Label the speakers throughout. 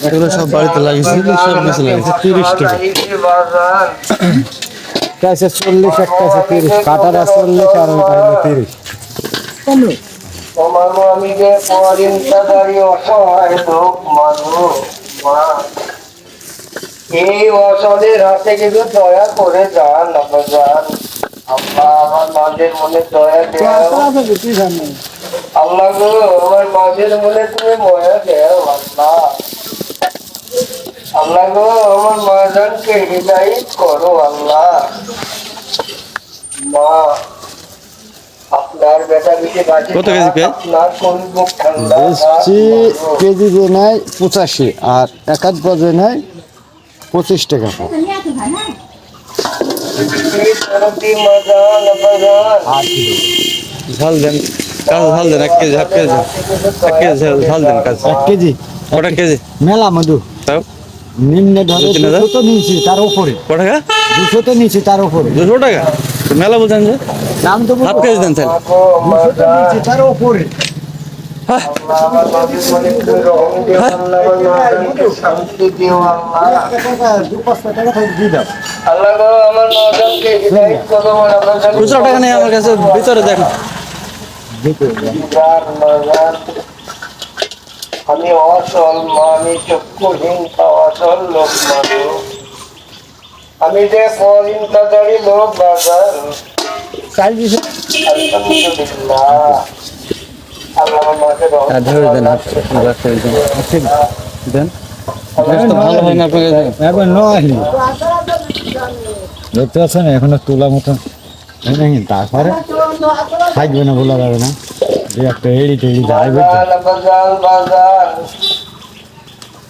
Speaker 1: এগুলো সব বাড়িতে লাগিয়েছে, সব কিছু লাগিয়েছে 30 টাকা।
Speaker 2: কাছে 40, একটা আছে 30, কাটার 40 আর ওটা হলো 30। কমলো
Speaker 3: আমি যে পরিণতাদারি অসহায় লোক মানুষ মা, এই অসলের হাতে কিন্তু দয়া করে যান যান। আল্লাহ আমার মাঝের মনে দয়া দেও, আল্লাহ গো আমার মাঝের মনে তুমি ময়া দেও আল্লাহ। আল্লাহ গো আমার মাজানকে হিদায়াত করো আল্লাহ। মা আপনার বেটা বেটি বাঁচে,
Speaker 1: কত কেজি পেঁয়াজ?
Speaker 3: আপনার কোন বুক ঠান্ডা
Speaker 2: বেশি কেজি যে নেয় 85, আর একাধ গজে নেয় 25 টাকা।
Speaker 1: ঝাল দেন, কাজ ঝাল দেন, 1 কেজি, 1/2 কেজি, 1 কেজি ঝাল দেন কাজ।
Speaker 2: 1 কেজি
Speaker 1: কটা কেজি?
Speaker 2: মেলা মধু
Speaker 1: তাও
Speaker 2: নিম্নে ধরে
Speaker 1: 2-3,000
Speaker 2: 200 তো নিয়েছি, তার উপরে
Speaker 1: কত টাকা?
Speaker 2: 200 তো নিয়েছি, তার উপরে
Speaker 1: 200 টাকা? তো মেলা বলছেন যে
Speaker 2: দাম তো
Speaker 1: 1/2 কেজি দেন তাহলে।
Speaker 2: 200 তো নিয়েছি, তার উপরে
Speaker 3: শান্তি দিও আল্লাহ।
Speaker 2: 2-5 টাকা দিয়ে দাও।
Speaker 3: আল্লাহ গো আমার মাজানকে হিদায়াত করো আমার
Speaker 1: খুচরা টাকা নেই আমার কাছে, ভিতরে দেখো।
Speaker 3: আমি অসল আমি চক্ষুহীন অসল লোক মানুষ, আমি যে পরিণতাদারি লোক বাজার। আলহামদুলিল্লাহ আল্লাহ আমাকে
Speaker 1: ধরে দেন, দেন। তো ভালো হয় না আপনার কাছে?
Speaker 2: এখন নয় দেখতে পাচ্ছেন এখনো তোলা মতন নাকি, তারপরে থাকবে না, বলা যাবে না যে একটা এড়ি টেড়ি যায়
Speaker 3: বাজার বাজার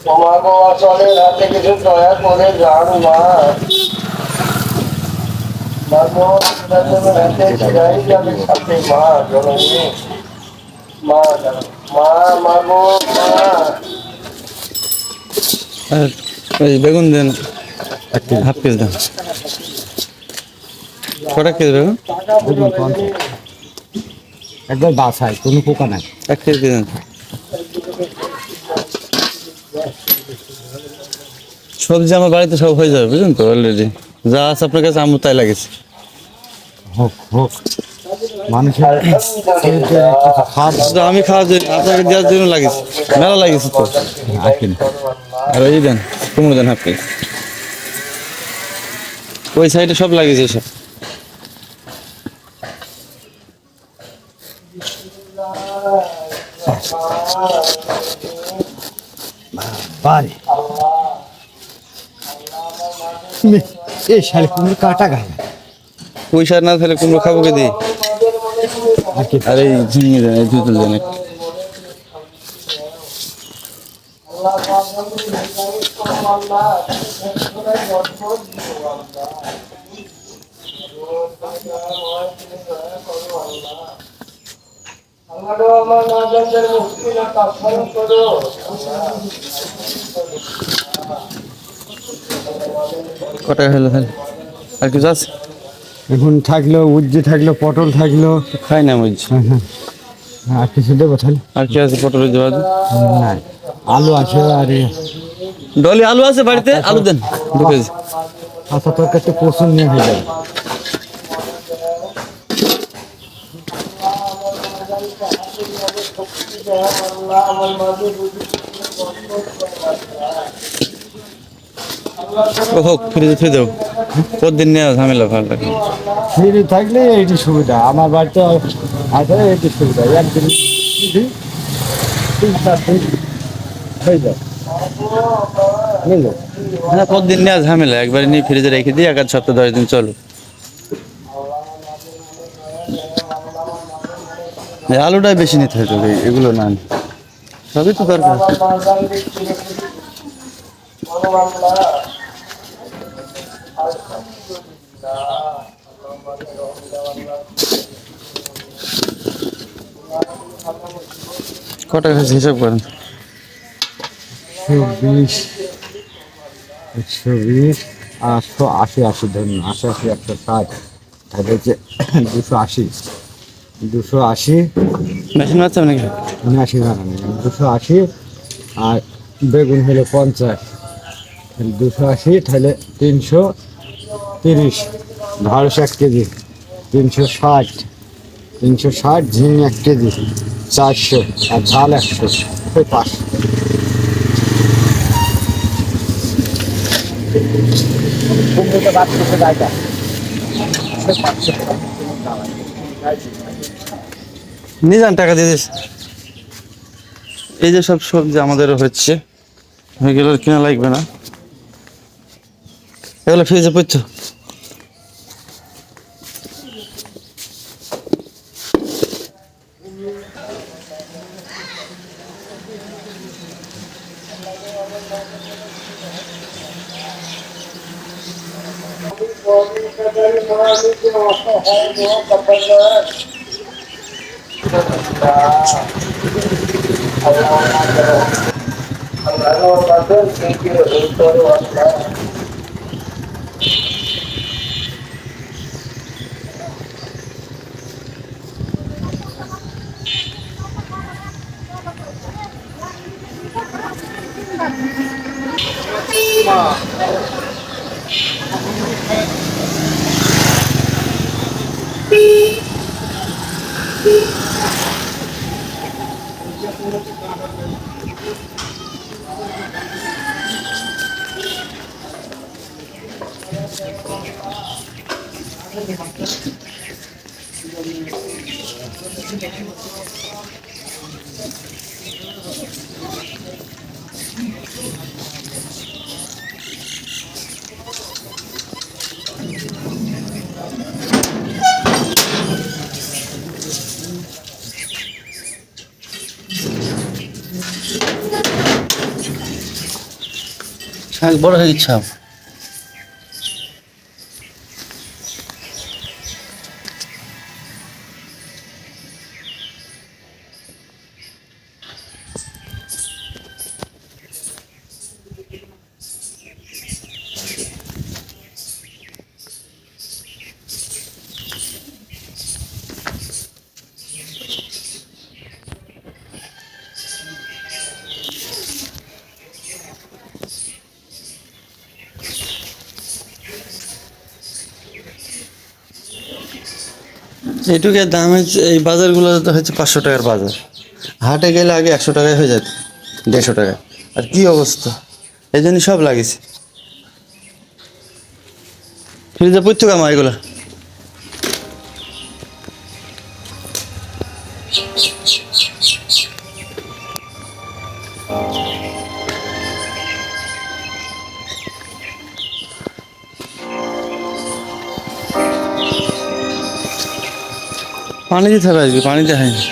Speaker 3: তোমাকে অসলের হাতে কিছু দয়া করে যান মা।
Speaker 1: আর ওই বেগুন দেন, 1/2 কেজি দেন। কটা কেজি বেগুন?
Speaker 2: একবার বাসায় কোনো পোকা নাই।
Speaker 1: 1 কেজি দেন। সবজি আমার বাড়িতে সব হয়ে যাবে, বুঝলেন তো? অলরেডি যা আছে আপনার কাছে আমি তাই লাগেছে।
Speaker 2: হোক হোক, মানুষের
Speaker 1: শুধু আমি খাওয়ার জন্য, আপনাকে দেওয়ার জন্য লাগিয়েছে, মেলা লাগিয়েছে তো। আর ওই দেন কুমড়ো দেন 1/2 কেজি। ওই সাইডে সব লাগিয়েছে সব।
Speaker 2: বাড়ি এই শাড়ি কুমড়ো কাটা গায়ে
Speaker 1: পয়সা না থাকলে কুমড়ো খাবো কে দিই?
Speaker 2: আর কি
Speaker 1: আর এই ঝিঙে দেন, এই জুতুল দেন। কটা হলো তাহলে? আর কিছু আছে?
Speaker 2: এখন থাকলো উজ্জি, থাকলো পটল, থাকলো
Speaker 1: খাই না বুঝছি।
Speaker 2: আর কিছু দেবো তাহলে?
Speaker 1: আর কি আছে? পটলের জবাব
Speaker 2: না, আলু আছে আর
Speaker 1: ডলি আলু আছে বাড়িতে, আলু দেন 2 কেজি।
Speaker 2: আচ্ছা, তোর কাছে প্রচুর নিয়ে হয়ে যাবে।
Speaker 1: ও হোক, ফ্রিজে থুই দেবো, প্রতিদিন নেওয়া ঝামেলা ভালো লাগে।
Speaker 2: ফ্রি থাকলে এইটি সুবিধা, আমার বাড়িতে আছে এইটি সুবিধা, একদিন 3-4 দিন হয়ে যায়।
Speaker 1: হ্যাঁ, প্রতিদিন নেওয়া ঝামেলা, একবারে নিয়ে ফ্রিজে রেখে দিই, 1 সপ্তাহ 10 দিন চলো। আলুটাই বেশি নিতে হয় তো, এগুলো না সবই তো দরকার। কটা খাচ্ছে হিসাব করেন?
Speaker 2: 120, 120, 880, 80 ধরুন, 80, 160, তাহলে হচ্ছে 280, 280,
Speaker 1: মেশিন মারতে হবে নাকি?
Speaker 2: মেশিন আনা নেই 280 আর বেগুন হলো 50 280 তাহলে 330 ঢাড়স 1 কেজি 360 ঝিঙে 1 কেজি 400 আর ঝাল 100 ওই 500 কুমড়োটা বাদ করতে দায়টা
Speaker 1: নিয়ে যান, টাকা দিয়ে দিস। এই যে সব সবজি আমাদেরও হচ্ছে, এগুলো কিনা লাগবে না, এগুলো ফ্রিজে পড়ছো। শাক বড় হয়ে গেছে। এইটুকের দাম হচ্ছে, এই বাজারগুলো তো হচ্ছে 500 টাকার বাজার, হাটে গেলে আগে 100 টাকায় হয়ে যেত, 150 টাকায়। আর কি অবস্থা, এই জন্য সব লাগিয়েছে। ফ্রিজে পড়তো কামা এগুলো। পানি দিতে হবে আজকে, পানি দেখায়নি।